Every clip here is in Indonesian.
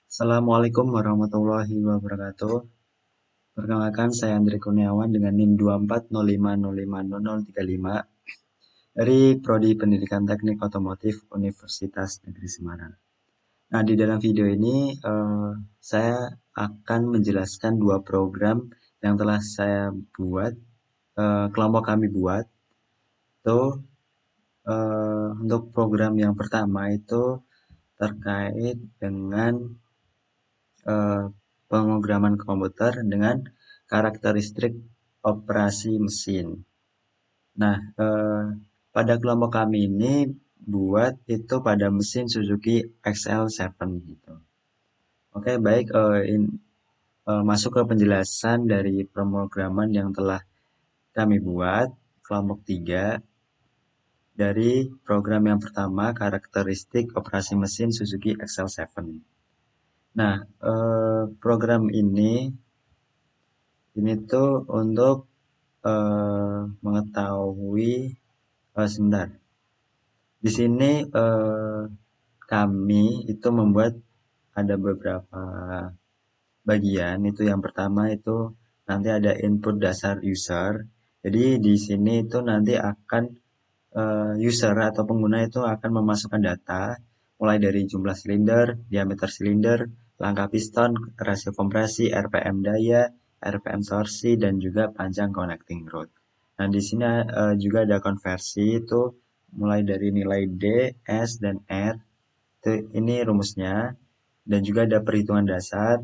Assalamualaikum warahmatullahi wabarakatuh. Perkenalkan, saya Andri Kurniawan dengan NIM 2405050035 dari Prodi Pendidikan Teknik Otomotif Universitas Negeri Semarang. Nah, di dalam video ini saya akan menjelaskan dua program yang telah saya buat, kelompok kami buat. Itu untuk program yang pertama itu terkait dengan pemrograman komputer dengan karakteristik operasi mesin. Nah, pada kelompok kami ini buat itu pada mesin Suzuki XL7 gitu. Oke, baik, masuk ke penjelasan dari pemrograman yang telah kami buat, kelompok 3, dari program yang pertama, karakteristik operasi mesin Suzuki XL7. Nah, program ini tuh untuk mengetahui sebentar. Di sini kami itu membuat ada beberapa bagian. Itu yang pertama itu nanti ada input dasar user. Jadi di sini itu nanti akan user atau pengguna itu akan memasukkan data mulai dari jumlah silinder, diameter silinder, langkah piston, rasio kompresi, RPM daya, RPM torsi, dan juga panjang connecting rod. Nah, di sini juga ada konversi itu mulai dari nilai D, S, dan R. Ini rumusnya. Dan juga ada perhitungan dasar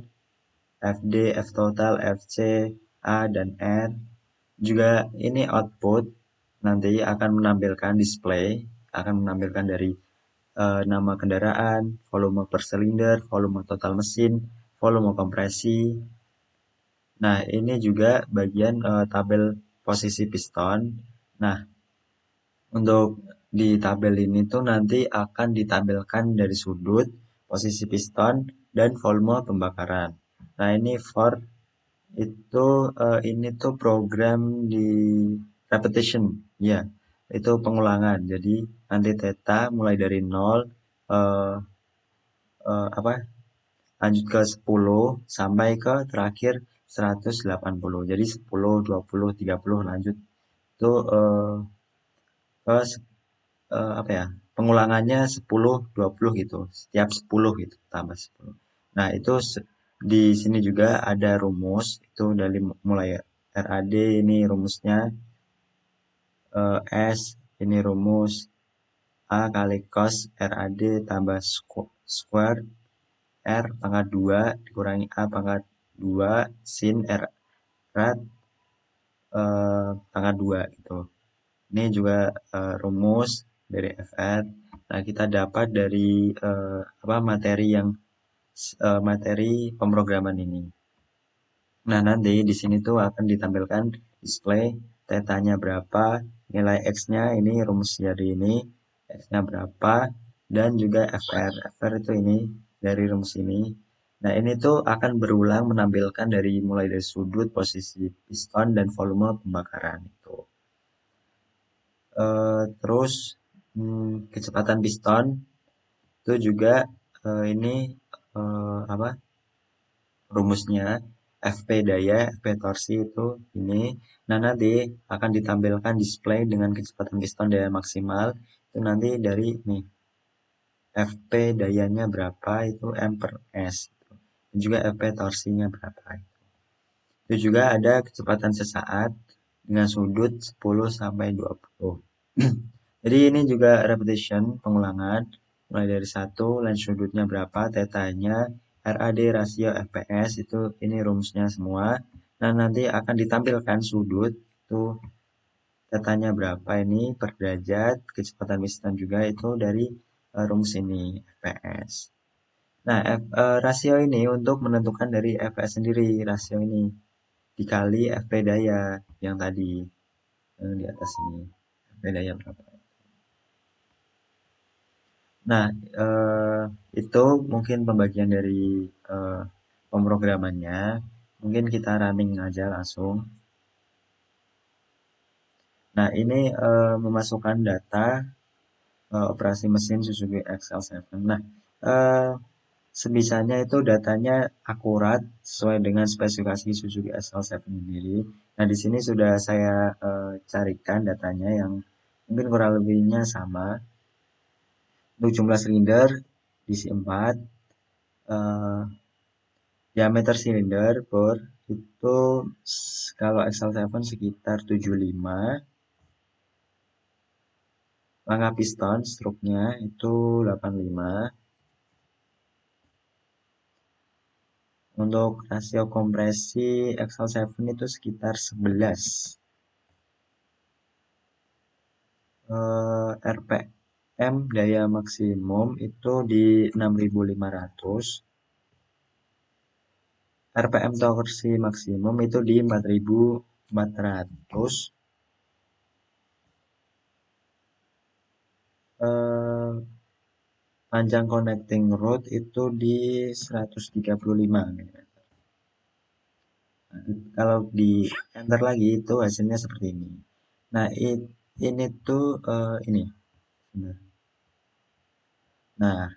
FD, F total, FC, A, dan R. Juga ini output nanti akan menampilkan display, akan menampilkan dari nama kendaraan, volume per silinder, volume total mesin, volume kompresi. Nah, ini juga bagian tabel posisi piston. Nah, untuk di tabel ini tuh nanti akan ditampilkan dari sudut, posisi piston, dan volume pembakaran. Nah, ini for itu ini tuh program di repetition, ya, itu pengulangan. Jadi nanti theta mulai dari 0 eh, apa lanjut ke 10 sampai ke terakhir 180. Jadi 10, 20, 30 lanjut itu ke apa ya? Pengulangannya 10, 20 gitu. Setiap 10 gitu, tambah 10. Nah, itu di sini juga ada rumus itu dari mulai RAD ini rumusnya, S ini rumus A kali cos RAD tambah square R pangkat 2 dikurangi A pangkat 2 sin R rad pangkat 2 gitu. Ini juga rumus dari FR. Nah, kita dapat dari materi yang materi pemrograman ini. Nah, nanti di sini tuh akan ditampilkan display tetanya berapa, nilai X-nya ini rumus dari ini, X-nya berapa, dan juga FR. FR itu ini dari rumus ini. Nah, ini tuh akan berulang menampilkan dari mulai dari sudut, posisi piston, dan volume pembakaran itu. Terus kecepatan piston itu juga ini rumusnya FP daya, FP torsi itu ini. Nah, nanti akan ditampilkan display dengan kecepatan piston daya maksimal itu nanti dari nih FP dayanya berapa itu M per S. Dan juga FP torsinya berapa. Itu juga ada kecepatan sesaat dengan sudut 10 sampai 20. Jadi ini juga repetition, pengulangan. Mulai dari 1, line sudutnya berapa, tetanya, RAD, rasio, FPS, itu ini rumusnya semua. Nah, nanti akan ditampilkan sudut, itu tetanya berapa ini per derajat, kecepatan piston juga itu dari rumus ini, FPS. Nah, rasio ini untuk menentukan dari FPS sendiri, rasio ini dikali FP daya yang tadi di atas ini, FP daya berapa. Nah, itu mungkin pembagian dari pemrogramannya. Mungkin kita running aja langsung. Nah, ini memasukkan data operasi mesin Suzuki XL7. Nah, sebisanya itu datanya akurat sesuai dengan spesifikasi Suzuki SL7 sendiri. Nah, di sini sudah saya carikan datanya yang mungkin kurang lebihnya sama. Untuk jumlah silinder diisi 4, eh, diameter silinder bor itu kalau XL7 sekitar 75, langkah piston struknya itu 85. Untuk rasio kompresi XL7 itu sekitar 11. RPM daya maksimum itu di 6.500. RPM torsi maksimum itu di 4.400. Panjang connecting rod itu di 135 mm. Nah, kalau di enter lagi itu hasilnya seperti ini. Nah, ini tuh ini. Nah,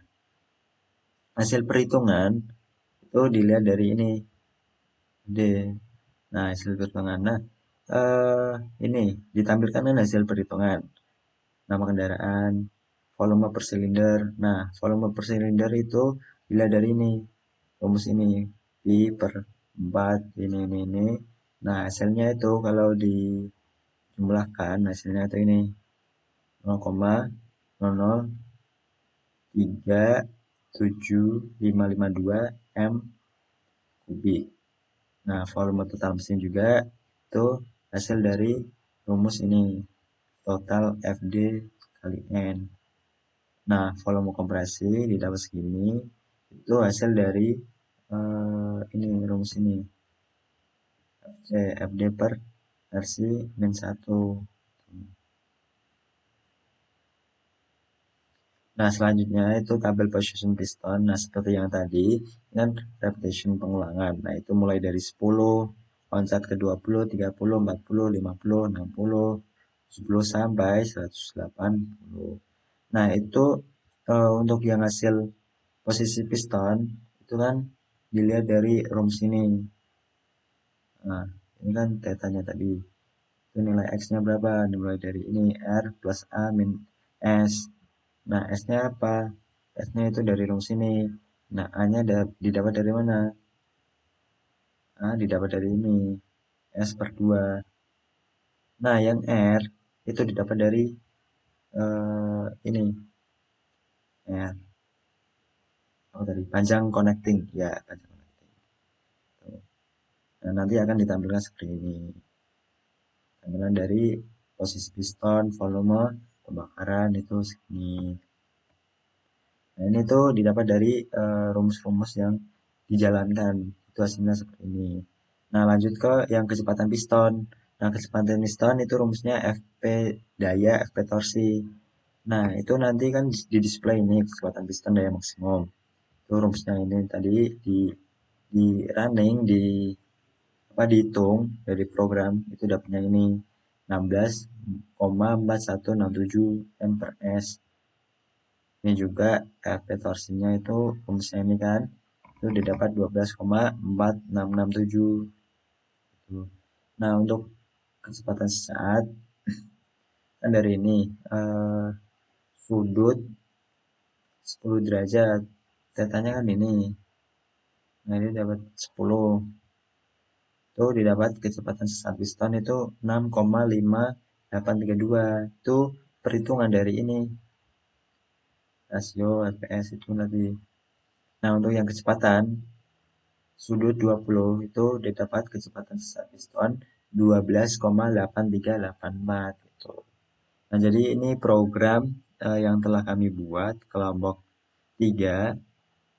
hasil perhitungan itu dilihat dari ini. D. Nah, hasil perhitungan. Nah, ini ditampilkan kan hasil perhitungan. Nama kendaraan, volume per silinder. Nah, volume per silinder itu dilihat dari ini. Rumus ini. Pi per 4, ini. Nah, hasilnya itu kalau dijumlahkan, hasilnya itu ini. 0,0037552 M kubik. Nah, volume total mesin juga itu hasil dari rumus ini. Total FD kali N. Nah, volume kompresi didapat segini. Itu hasil dari ini rumus ini. FD per versi min 1. Nah, selanjutnya itu tabel position piston. Nah, seperti yang tadi, kan repetition pengulangan. Nah, itu mulai dari 10, loncat ke 20, 30, 40, 50, 60, 70 sampai 180. Nah, itu untuk yang hasil posisi piston, itu kan dilihat dari rumus ini. Nah, ini kan tetanya tadi. Itu nilai X-nya berapa? Dimulai dari ini, R plus A min S. Nah, S-nya apa? S-nya itu dari rumus ini. Nah, A-nya didapat dari mana? A didapat dari ini. S per 2. Nah, yang R itu didapat dari ini. R. Oh, tadi panjang connecting. Ya, panjang connecting. Nah, nanti akan ditampilkan seperti ini. Tampilan dari posisi piston, volume, pembakaran itu segini. Nah, ini tuh didapat dari rumus-rumus yang dijalankan. Itu hasilnya seperti ini. Nah, lanjut ke yang kecepatan piston. Nah, kecepatan piston itu rumusnya FP daya, FP torsi. Nah, itu nanti kan di display ini kecepatan piston daya maksimum. Itu rumusnya ini tadi di running, dihitung dari program itu dapatnya ini 16,4167 M per S. Ini juga FP torsinya itu rumusnya ini kan itu didapat 12,4667. Nah, untuk kecepatan sesaat kan dari ini sudut 10 derajat. Tetanya kan ini. Nah, ini dapat 10. Itu didapat kecepatan sesaat piston itu 6,5832. Itu perhitungan dari ini. Rasio FPS itu tadi. Nah, untuk yang kecepatan sudut 20 itu didapat kecepatan sesaat piston 12,8384 gitu. Nah, jadi ini program yang telah kami buat kelompok 3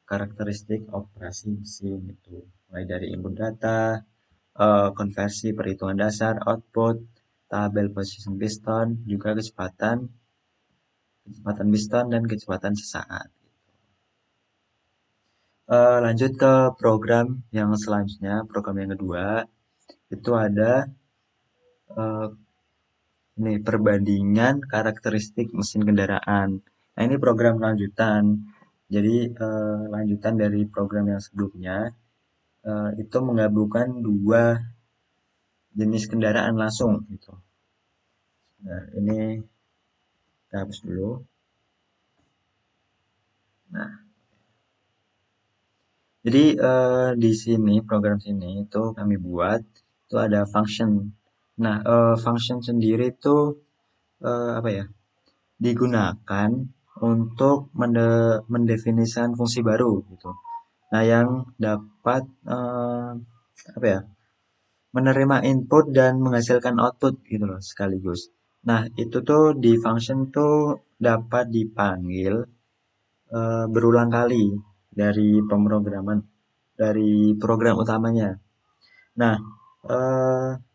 karakteristik operasi mesin itu. Mulai dari input data, konversi perhitungan dasar, output, tabel position piston, juga kecepatan piston dan kecepatan sesaat. Lanjut ke program yang selanjutnya, program yang kedua itu ada ini perbandingan karakteristik mesin kendaraan. Nah, ini program lanjutan. Jadi lanjutan dari program yang sebelumnya itu menggabungkan dua jenis kendaraan langsung gitu. Nah, ini kita hapus dulu. Nah, jadi di sini program sini itu kami buat itu ada function. Nah, function sendiri itu apa ya? Digunakan untuk mendefinisikan fungsi baru gitu. Nah, yang dapat apa ya? Menerima input dan menghasilkan output gitu loh sekaligus. Nah, itu tuh di function tuh dapat dipanggil berulang kali dari pemrograman dari program utamanya. Nah,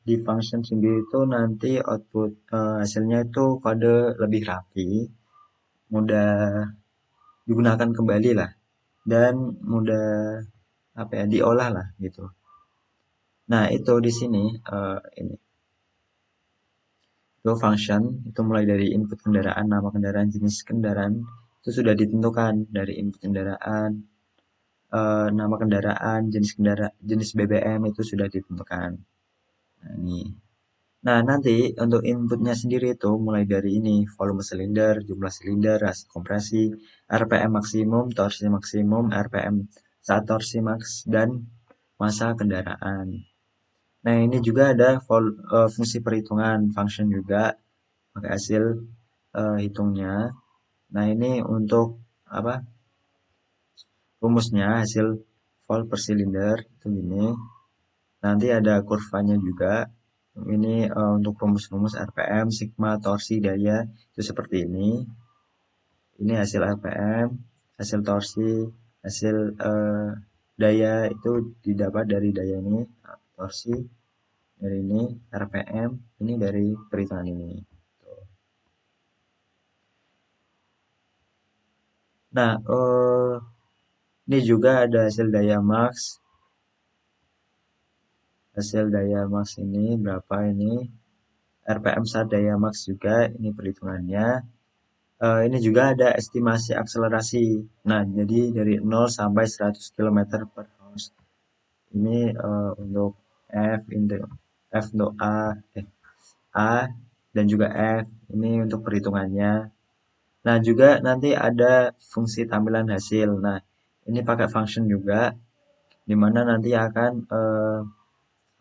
di function sendiri itu nanti output hasilnya itu kode lebih rapi, mudah digunakan kembali lah, dan mudah apa ya diolah lah gitu. Nah, itu di sini ini itu function itu mulai dari input kendaraan, nama kendaraan, jenis kendaraan itu sudah ditentukan dari input kendaraan, nama kendaraan, jenis BBM itu sudah ditentukan. Nah, ini. Nah, nanti untuk inputnya sendiri itu mulai dari ini, volume silinder, jumlah silinder, rasi kompresi, RPM maksimum, torsi maksimum, RPM saat torsi max, dan massa kendaraan. Nah, ini juga ada fungsi perhitungan, function juga, pakai hasil hitungnya. Nah, ini untuk apa? Rumusnya hasil volt per silinder itu gini. Nanti ada kurvanya juga. Ini untuk rumus-rumus RPM, sigma, torsi, daya itu seperti ini. Ini hasil RPM, hasil torsi, hasil daya itu didapat dari daya ini, torsi dari ini, RPM ini dari perhitungan ini. Nah, ini juga ada hasil daya max. Hasil daya max ini berapa ini? RPM saat daya max juga ini perhitungannya. Ini juga ada estimasi akselerasi. Nah, jadi dari 0 sampai 100 km per hours. Ini untuk F untuk A dan juga F. Ini untuk perhitungannya. Nah, juga nanti ada fungsi tampilan hasil. Nah, ini pakai function juga, di mana nanti akan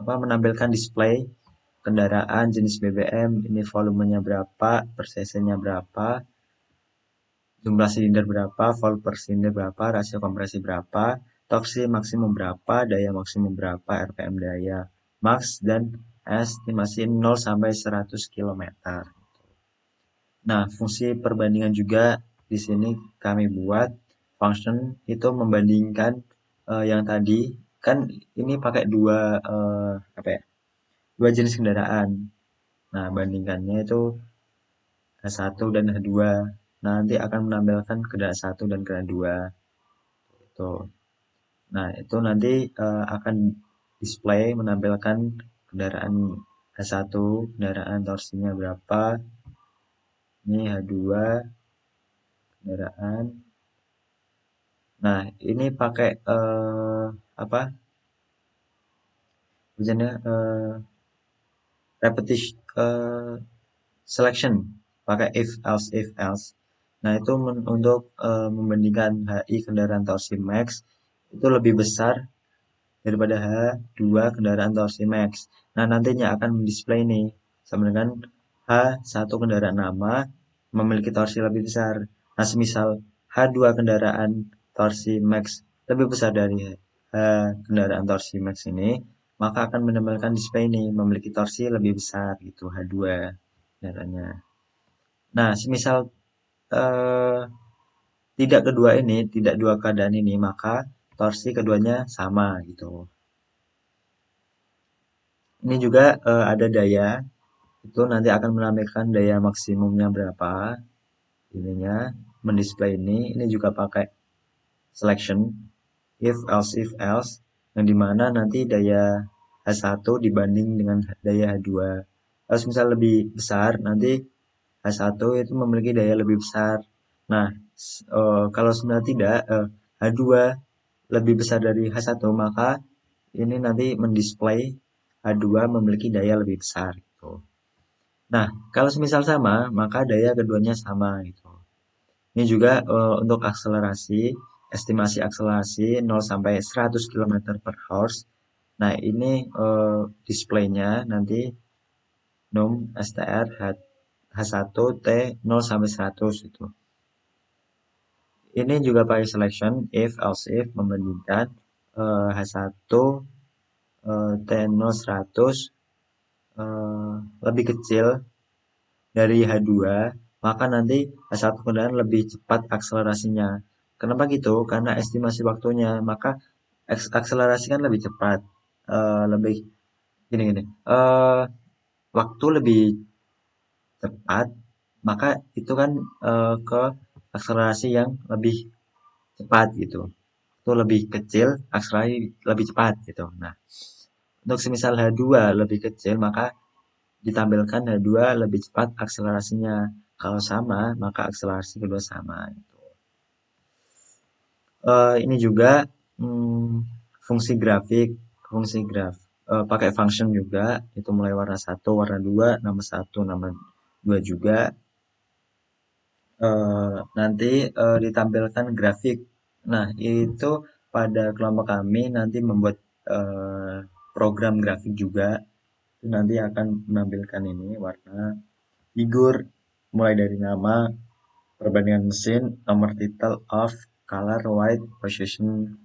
menampilkan display kendaraan jenis BBM, ini volumenya berapa, per cc-nya berapa, jumlah silinder berapa, volt per silinder berapa, rasio kompresi berapa, torsi maksimum berapa, daya maksimum berapa, RPM daya max, dan estimasi 0 sampai 100 km. Nah, fungsi perbandingan juga di sini kami buat function itu membandingkan yang tadi kan ini pakai dua apa ya? Dua jenis kendaraan. Nah, bandingkannya itu H1 dan H2. Nanti akan menampilkan kendaraan 1 dan kendaraan 2. Itu. Nah, itu nanti akan display menampilkan kendaraan H1, kendaraan torsinya berapa. Ini H2 kendaraan. Nah, ini pakai apa? Misalnya repetition selection pakai if else. Nah, itu untuk membandingkan HI kendaraan torsi max itu lebih besar daripada H2 kendaraan torsi max. Nah, nantinya akan mendisplay nih sama dengan H1 kendaraan nama memiliki torsi lebih besar. Nah, semisal H2 kendaraan torsi max lebih besar dari kendaraan torsi max ini, maka akan menampilkan display ini memiliki torsi lebih besar gitu H2 kendaraannya. Nah, semisal eh, tidak dua keadaan ini, maka torsi keduanya sama gitu. Ini juga ada daya, itu nanti akan menampilkan daya maksimumnya berapa, ininya, mendisplay ini juga pakai selection, if else, yang dimana nanti daya H1 dibanding dengan daya H2. Kalau misal lebih besar, nanti H1 itu memiliki daya lebih besar. Nah, kalau sebenarnya tidak, H2 lebih besar dari H1, maka ini nanti mendisplay H2 memiliki daya lebih besar gitu. Nah, kalau semisal sama, maka daya keduanya sama gitu. Ini juga untuk akselerasi, estimasi akselerasi 0 sampai 100 km per hours. Nah, ini displaynya nanti num str H1 T 0 sampai 100 itu. Ini juga pakai selection if else if membandingkan H1 T0 100 lebih kecil dari H2, maka nanti H1 kendaraan lebih cepat akselerasinya. Kenapa gitu? Karena estimasi waktunya, maka akselerasi kan lebih cepat, lebih gini-gini. Waktu lebih cepat, maka itu kan ke akselerasi yang lebih cepat gitu. Itu lebih kecil, akselerasi lebih cepat gitu. Nah, untuk semisal H2 lebih kecil, maka ditampilkan H2 lebih cepat akselerasinya. Kalau sama, maka akselerasi kedua sama. Gitu. Ini juga fungsi grafik, pakai function juga. Itu mulai warna 1, warna 2, nama 1, nama 2 juga. Nanti ditampilkan grafik. Nah, itu pada kelompok kami nanti membuat program grafik juga. Itu nanti akan menampilkan ini warna figur mulai dari nama, perbandingan mesin, nomor titel, off, color, white, position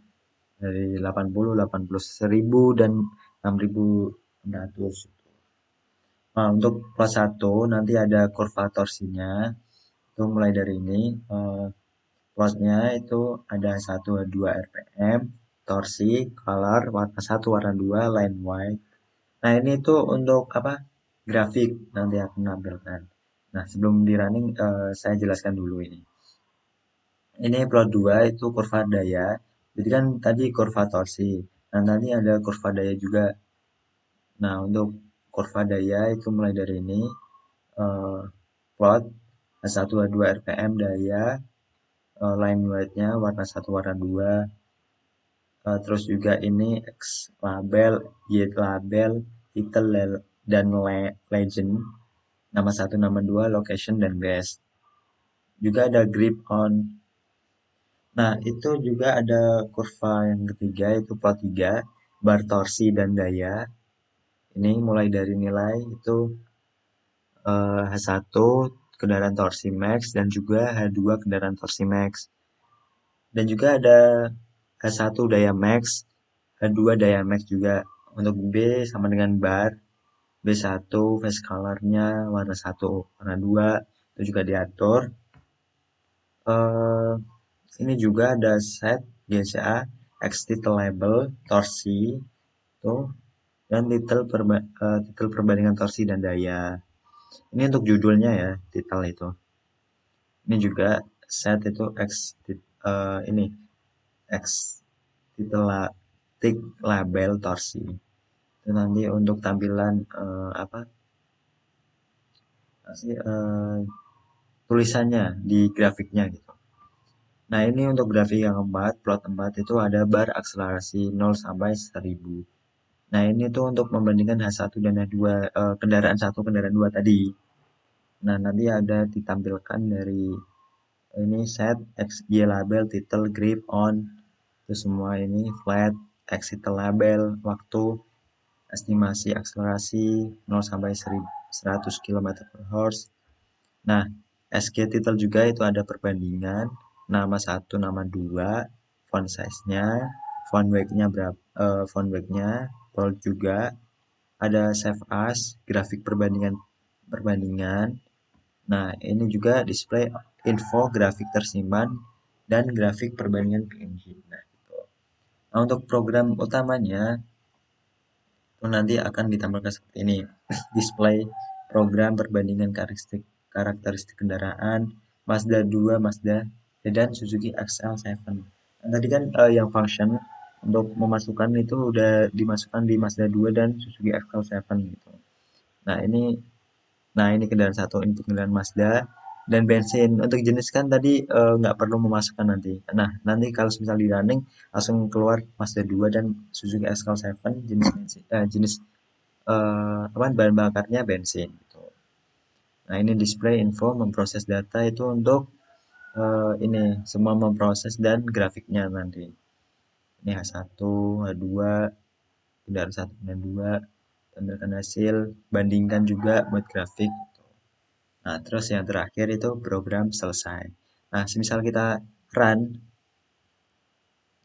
dari 80, 80 1000 dan 6600. Nah, untuk plot 1 nanti ada kurva torsinya. Itu mulai dari ini. Plotnya itu ada 1 2 RPM, torsi, color, warna 1, warna 2, line white. Nah, ini tuh untuk apa? Grafik nanti akan menampilkan. Nah, sebelum di running saya jelaskan dulu ini. Ini plot 2 itu kurva daya. Jadi kan tadi kurva torsi. Nah, nanti ada kurva daya juga. Nah, untuk kurva daya itu mulai dari ini. Plot H1 H2 RPM daya, line white-nya warna 1 warna 2. Terus juga ini X label, Y label, title dan legend. Nama 1, nama 2, location dan base. Juga ada grip on. Nah, itu juga ada kurva yang ketiga, itu plot 3, bar torsi dan daya. Ini mulai dari nilai itu H1 kendaraan torsi max dan juga H2 kendaraan torsi max. Dan juga ada H1 daya max, H2 daya max juga. Untuk B sama dengan bar, B1 face color-nya warna 1, warna 2 itu juga diatur. Eh, ini juga ada set GCA, X title label, torsi, tuh, dan titel perbandingan torsi dan daya. Ini untuk judulnya ya, titel itu. Ini juga set itu ini X titel label torsi. Itu nanti untuk tampilan apa sih tulisannya di grafiknya gitu. Nah, ini untuk grafik yang keempat, plot 4 itu ada bar akselerasi 0 sampai 1000. Nah, ini tuh untuk membandingkan H1 dan H2, kendaraan 1, kendaraan 2 tadi. Nah, nanti ada ditampilkan dari ini set, XY label, title, grip, on, itu semua ini flat, exit label, waktu, estimasi akselerasi 0 sampai 100 km per horse. Nah, SG title juga itu ada perbandingan, nama 1, nama 2, font size-nya, font weight-nya berapa, font weight-nya, bold juga, ada save as, grafik perbandingan. Nah, ini juga display info grafik tersimpan dan grafik perbandingan PNG. Nah, gitu. Nah, untuk program utamanya itu nanti akan ditampilkan seperti ini. Display program perbandingan karakteristik kendaraan Mazda 2, Mazda dan Suzuki XL7. Nah, tadi kan yang function untuk memasukkan itu udah dimasukkan di Mazda 2 dan Suzuki XL7 gitu. Nah, ini kendaraan 1 input kendaraan Mazda, dan bensin. Untuk jenis kan tadi nggak perlu memasukkan nanti. Nah, nanti kalau misal di running langsung keluar Mazda 2 dan Suzuki X-Trail 7 jenis apa bahan bakarnya bensin gitu. Nah, ini display info memproses data itu untuk ini semua memproses dan grafiknya nanti. Ini H1, H2, kendaraan 1 dan 2, tampilkan hasil, bandingkan juga buat grafik. Nah, terus yang terakhir itu program selesai. Nah, semisal kita run,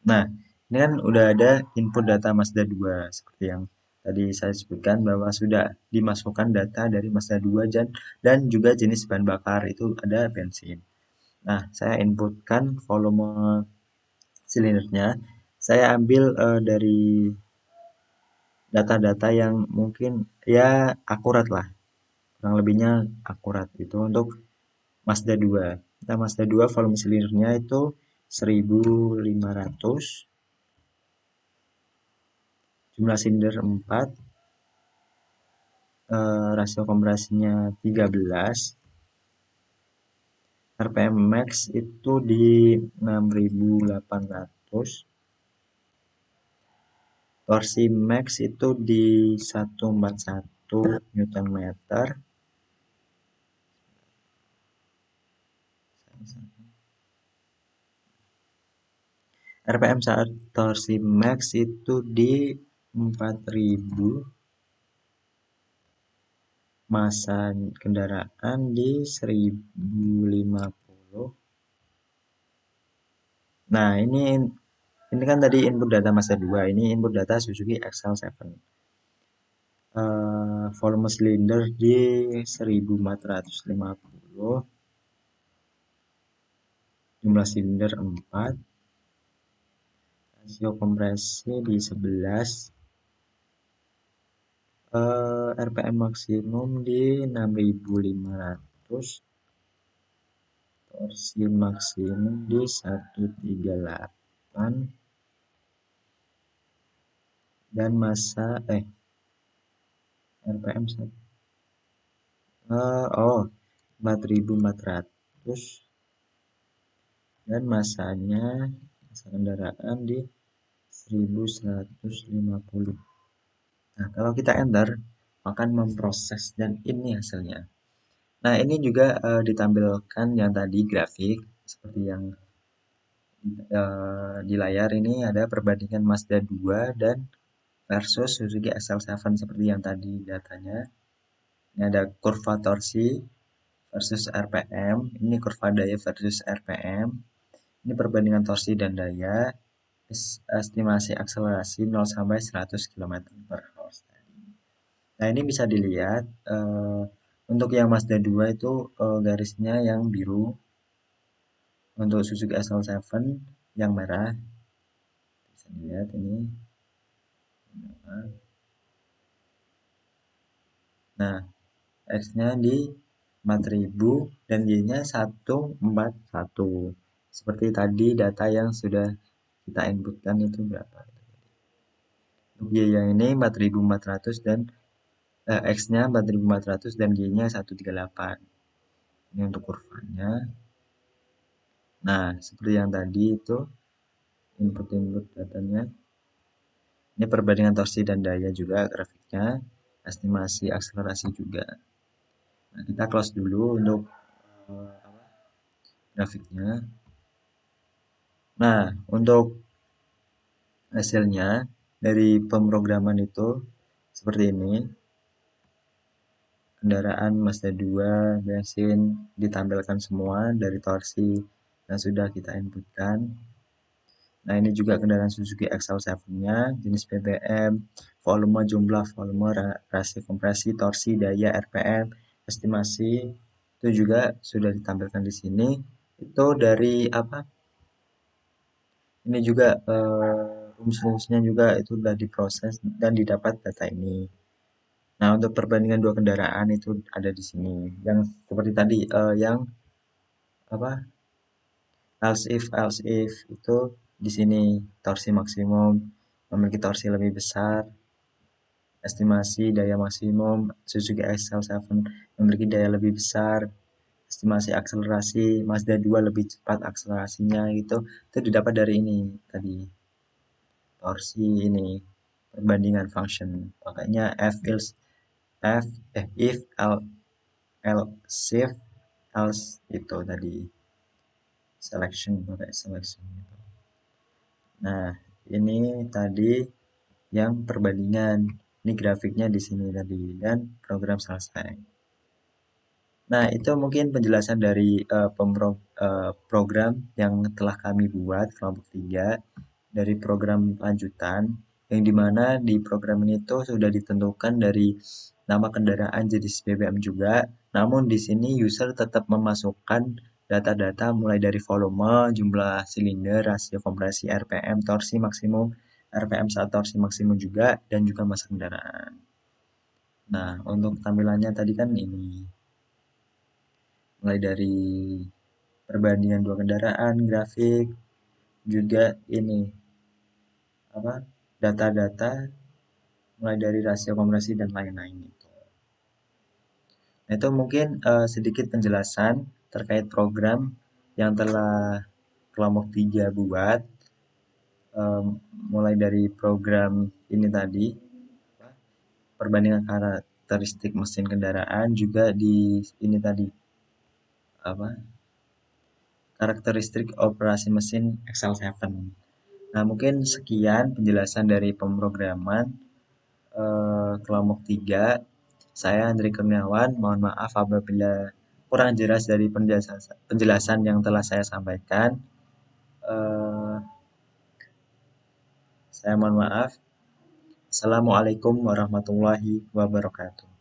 nah ini kan udah ada input data Mazda 2 seperti yang tadi saya sebutkan bahwa sudah dimasukkan data dari Mazda 2 dan juga jenis bahan bakar itu ada bensin. Nah, saya inputkan volume silindernya. Saya ambil dari data-data yang mungkin ya akurat lah, kurang lebihnya akurat itu untuk Mazda 2. Nah, Mazda 2 volume silindernya itu 1500, jumlah silinder 4, rasio kompresinya 13, RPM max itu di 6800, torsi max itu di 141 Newton meter, RPM saat torsi max itu di 4000, massa kendaraan di 1050. Nah, ini kan tadi input data Mazda 2, ini input data Suzuki XL7. Volume silinder di 1450, jumlah silinder 4, rasio kompresi di 11, RPM maksimum di 6500, torsi maksimum di 138, dan massa RPM 4400, dan massanya massa kendaraan di 1150. Nah, kalau kita enter akan memproses dan ini hasilnya. Nah, ini juga ditampilkan yang tadi grafik seperti yang di layar ini ada perbandingan Mazda 2 dan versus Suzuki XL7 seperti yang tadi datanya. Ini ada kurva torsi versus RPM, ini kurva daya versus RPM, ini perbandingan torsi dan daya, estimasi akselerasi 0 sampai 100 km/h. Nah, ini bisa dilihat untuk yang Mazda 2 itu garisnya yang biru, untuk Suzuki XL7 yang merah. Bisa dilihat ini. Nah, X-nya di 4000 dan Y-nya 141. Seperti tadi data yang sudah kita inputkan itu berapa. Untuk Y yang ini 4400 dan X-nya 4400 dan Y-nya 138. Ini untuk kurvanya. Nah, seperti yang tadi itu input datanya. Ini perbandingan torsi dan daya juga grafiknya, estimasi akselerasi juga. Nah, kita close dulu untuk grafiknya. Nah, untuk hasilnya dari pemrograman itu seperti ini. Kendaraan Mazda 2 bensin ditampilkan semua dari torsi yang sudah kita inputkan. Nah, ini juga kendaraan Suzuki XL7-nya, jenis BBM, volume, jumlah volume, rasio kompresi, torsi, daya, RPM, estimasi itu juga sudah ditampilkan di sini. Itu dari apa? Ini juga rumus-rumusnya juga itu sudah diproses dan didapat data ini. Nah, untuk perbandingan dua kendaraan itu ada di sini. Yang seperti tadi yang apa? Else if itu di sini torsi maksimum memiliki torsi lebih besar, estimasi daya maksimum Suzuki XL7 memiliki daya lebih besar, estimasi akselerasi Mazda 2 lebih cepat akselerasinya gitu, itu didapat dari ini tadi, torsi ini, perbandingan function. Makanya F if else if else itu tadi selection pakai selection gitu. Nah, ini tadi yang perbandingan. Ini grafiknya di sini tadi dan program selesai. Nah, itu mungkin penjelasan dari program yang telah kami buat kelompok 3 dari program lanjutan yang dimana di program ini tuh sudah ditentukan dari nama kendaraan jenis BBM juga. Namun di sini user tetap memasukkan data-data mulai dari volume, jumlah silinder, rasio kompresi, RPM, torsi maksimum, RPM saat torsi maksimum juga, dan juga masa kendaraan. Nah, untuk tampilannya tadi kan ini mulai dari perbandingan dua kendaraan, grafik, juga ini apa data-data mulai dari rasio kompresi dan lain-lain itu. Nah, itu mungkin sedikit penjelasan terkait program yang telah kelompok 3 buat, mulai dari program ini tadi, perbandingan karakteristik mesin kendaraan, juga di ini tadi apa karakteristik operasi mesin XL7. Nah, mungkin sekian penjelasan dari pemrograman kelompok 3. Saya Andri Kurniawan, mohon maaf apabila kurang jelas dari penjelasan yang telah saya sampaikan. Eh, saya mohon maaf. Assalamualaikum warahmatullahi wabarakatuh.